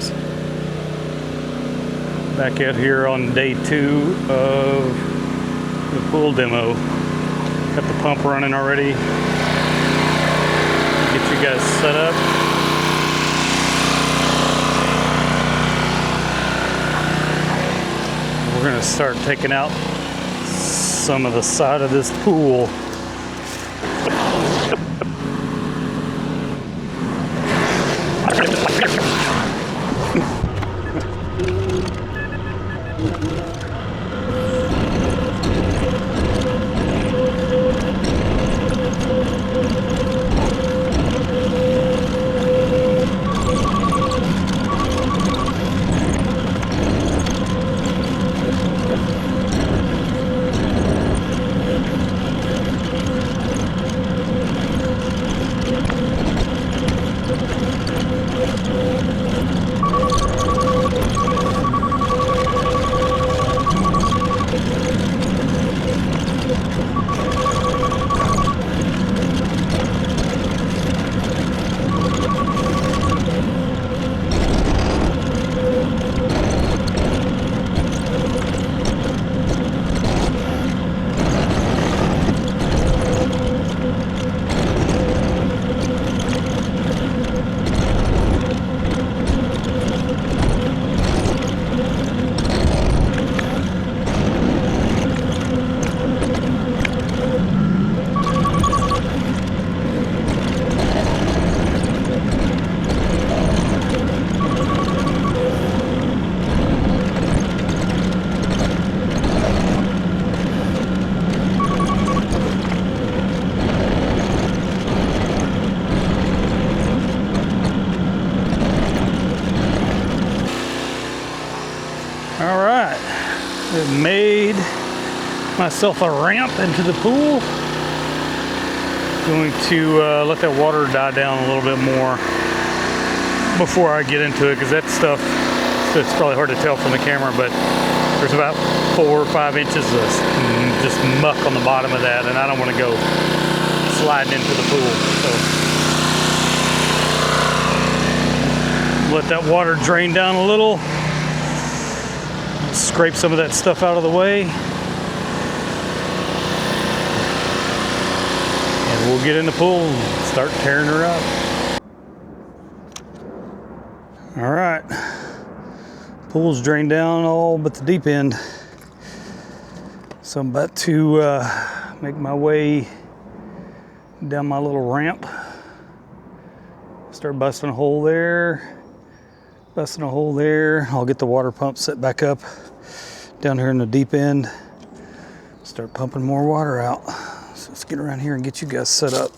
guys. Back out here on day 2 of the pool demo. Got the pump running already. Get you guys set up. We're gonna start taking out some of the side of this pool. Alright, I've made myself a ramp into the pool. Going to let that water die down a little bit more before I get into it, because that stuff, it's probably hard to tell from the camera, but there's about 4 or 5 inches of just muck on the bottom of that, and I don't want to go sliding into the pool. So let that water drain down a little. Scrape some of that stuff out of the way, and we'll get in the pool and start tearing her up. All right, pool's drained down all but the deep end, so I'm about to make my way down my little ramp. Start busting a hole there. Busting a hole there. I'll get the water pump set back up down here in the deep end. Start pumping more water out. So let's get around here and get you guys set up.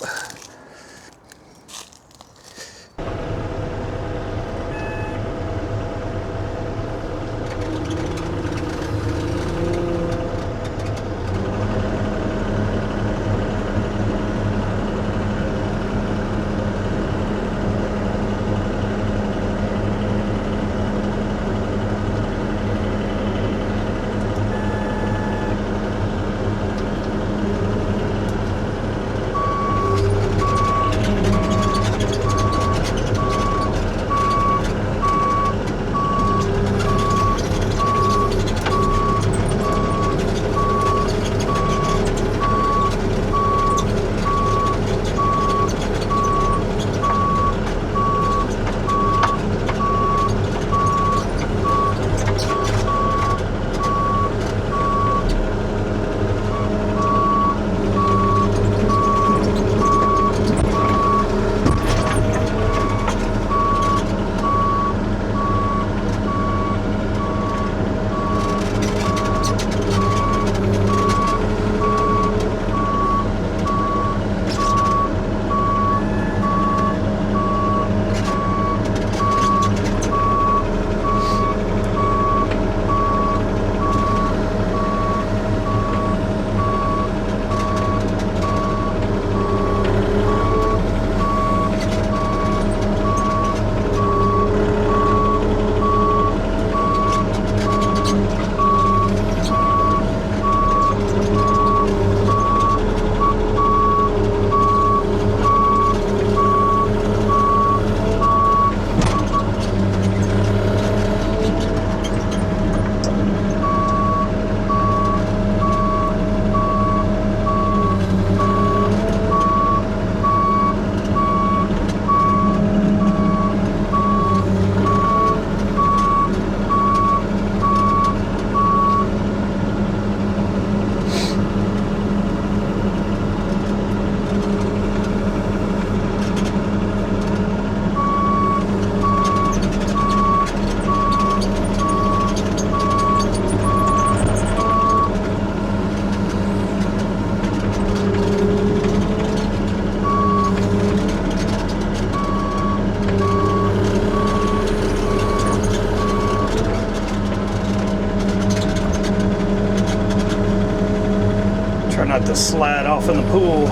not to slide off in the pool.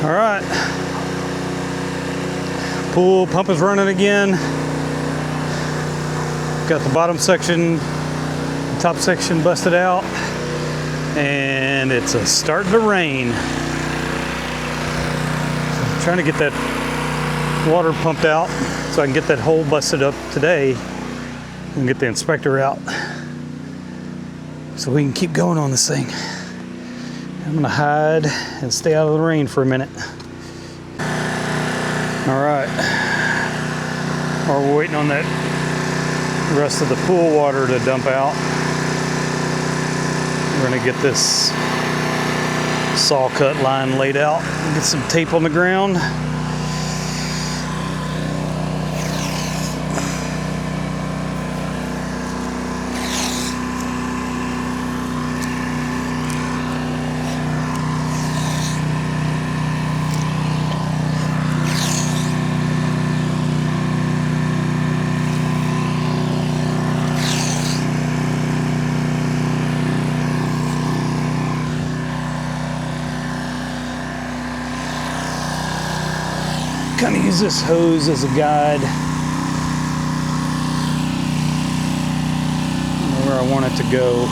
All right, pool pump is running again. Got the bottom section, the top section busted out, and it's starting to rain. So I'm trying to get that water pumped out so I can get that hole busted up today and get the inspector out so we can keep going on this thing. I'm gonna hide and stay out of the rain for a minute. All right, while we're waiting on that rest of the pool water to dump out, we're gonna get this saw cut line laid out, get some tape on the ground. Kind of use this hose as a guide where I want it to go.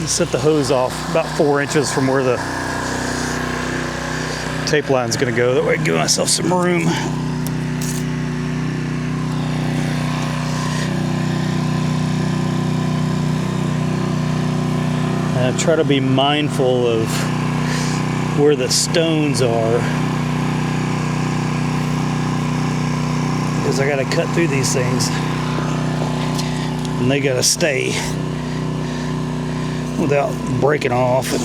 Set the hose off about 4 inches from where the tape line's going to go. That way I can give myself some room. And I try to be mindful of where the stones are, because I got to cut through these things and they got to stay without breaking off and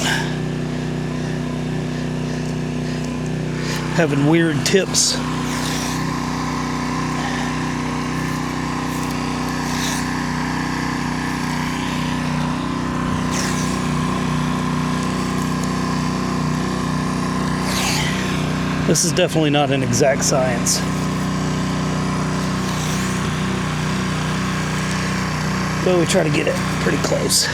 having weird tips. This is definitely not an exact science. But we try to get it pretty close.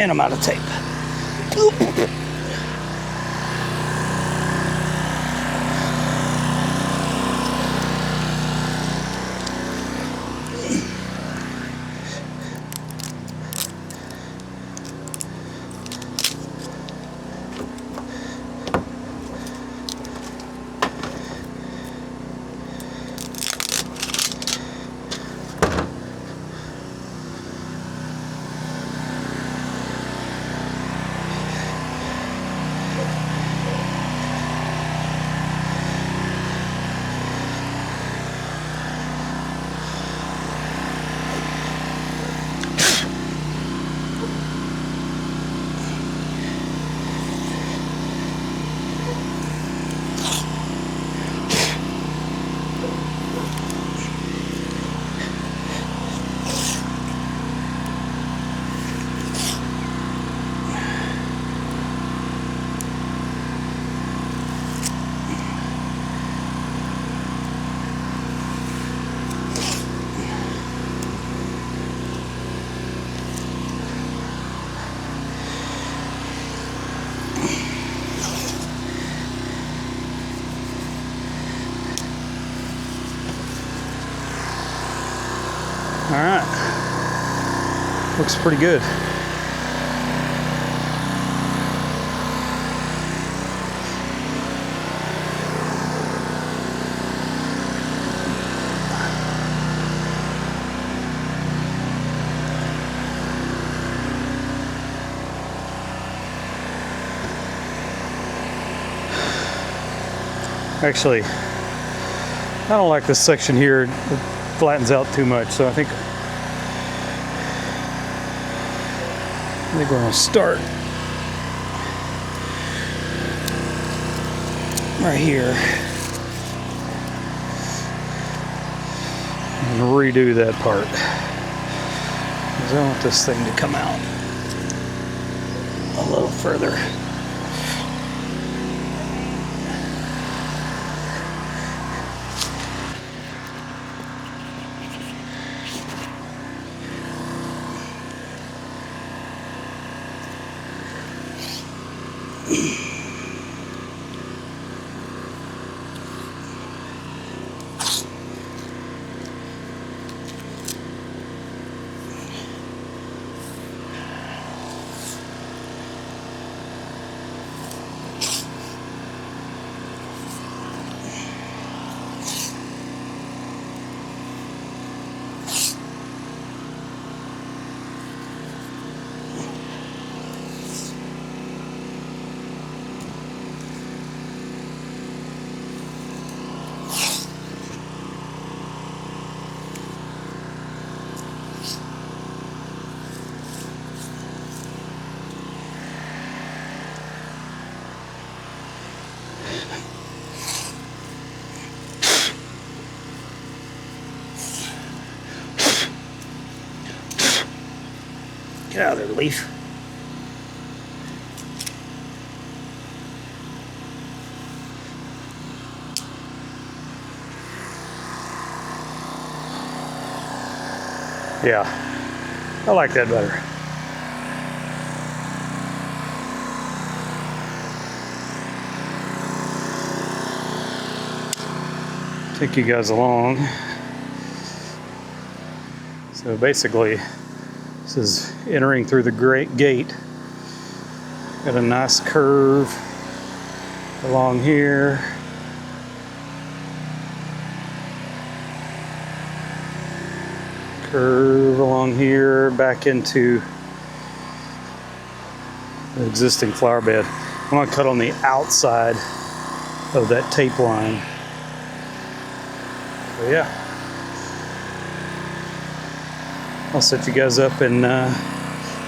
And I'm out of tape. Oop. All right, looks pretty good. Actually, I don't like this section here. It flattens out too much, so I think we're gonna start right here and redo that part, because I want this thing to come out a little further. Get out of there, leaf. Yeah, I like that better. Take you guys along. So basically, this is entering through the great gate. Got a nice curve along here. Curve along here back into the existing flower bed. I'm going to cut on the outside of that tape line. So yeah, I'll set you guys up and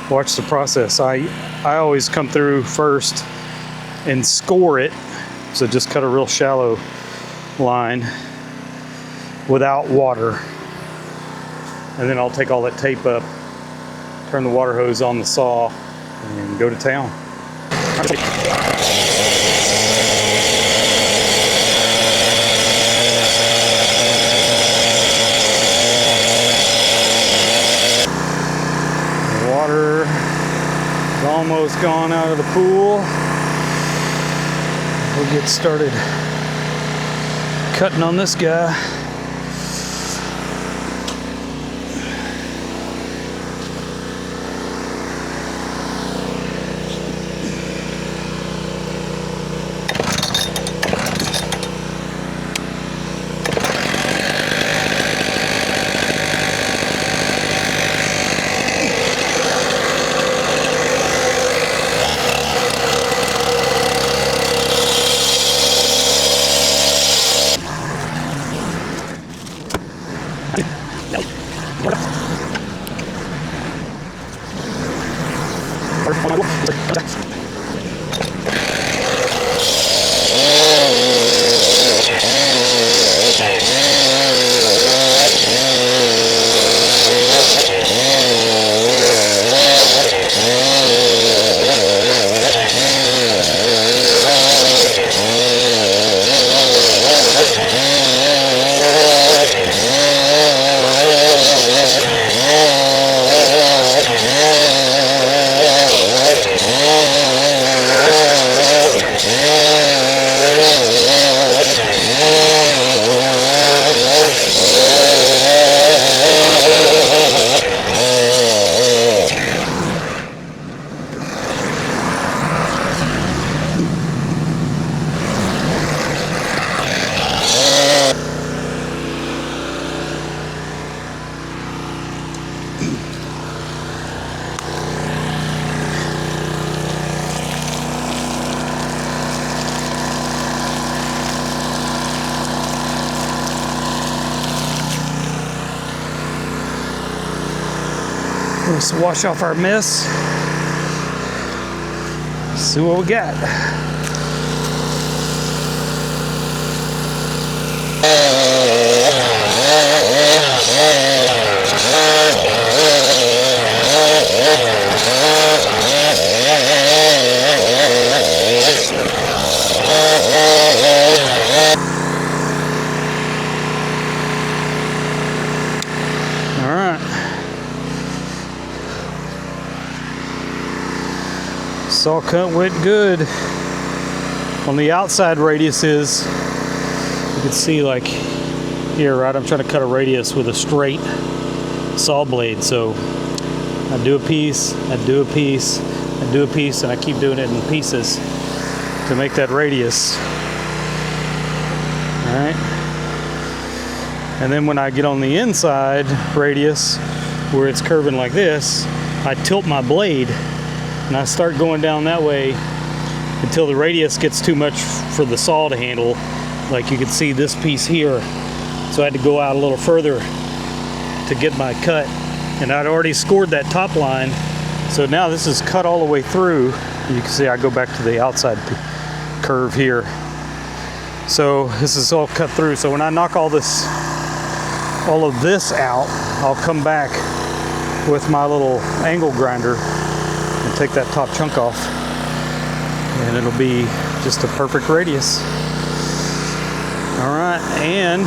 watch the process. I always come through first and score it, so just cut a real shallow line without water, and then I'll take all that tape up, turn the water hose on the saw, and go to town. Water. Almost gone out of the pool. We'll get started cutting on this guy. Let's wash off our mess. See what we got. Saw cut went good. On the outside radiuses, you can see like here, right? I'm trying to cut a radius with a straight saw blade. So I do a piece, I do a piece, I do a piece, and I keep doing it in pieces to make that radius. All right. And then when I get on the inside radius, where it's curving like this, I tilt my blade and I start going down that way until the radius gets too much for the saw to handle. Like you can see this piece here. So I had to go out a little further to get my cut. And I'd already scored that top line. So now this is cut all the way through. You can see I go back to the outside curve here. So this is all cut through. So when I knock all of this out, I'll come back with my little angle grinder and take that top chunk off, and it'll be just a perfect radius. All right, and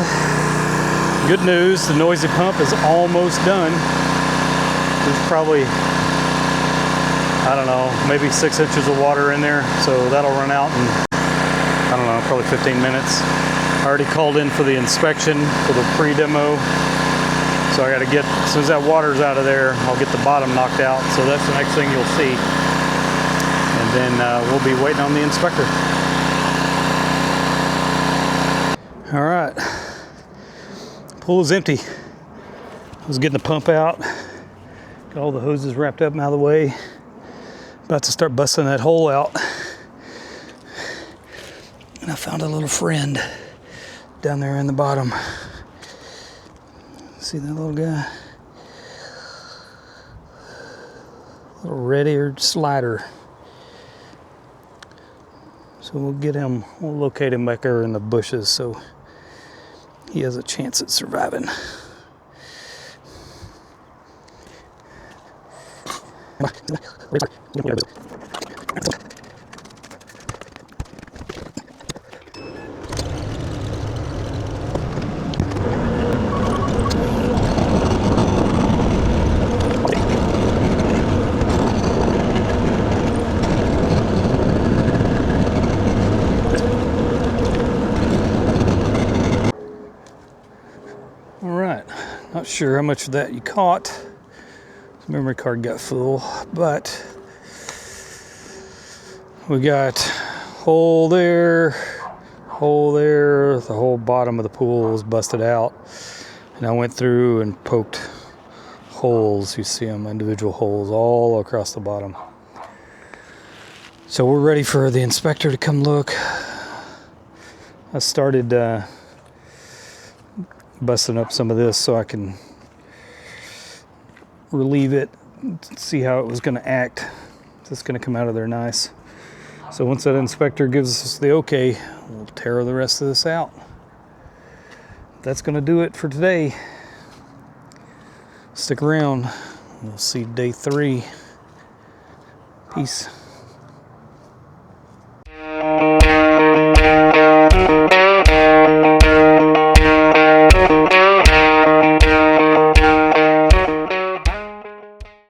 good news, the noisy pump is almost done. There's probably, I don't know, maybe 6 inches of water in there, so that'll run out in, I don't know, probably 15 minutes. I already called in for the inspection for the pre-demo. So I gotta get, as soon as that water's out of there, I'll get the bottom knocked out. So that's the next thing you'll see. And then we'll be waiting on the inspector. All right, pool is empty. I was getting the pump out. Got all the hoses wrapped up and out of the way. About to start busting that hole out. And I found a little friend down there in the bottom. See that little guy? Little red-eared slider. So we'll get him, we'll locate him back there in the bushes so he has a chance at surviving. sure how much of that you caught. The memory card got full, but we got hole there, the whole bottom of the pool was busted out. And I went through and poked holes, you see them, individual holes all across the bottom. So we're ready for the inspector to come look. I started busting up some of this so I can relieve it, see how it was going to act. It's going to come out of there nice. So once that inspector gives us the okay, we'll tear the rest of this out. That's going to do it for today. Stick around. We'll see day 3. Peace.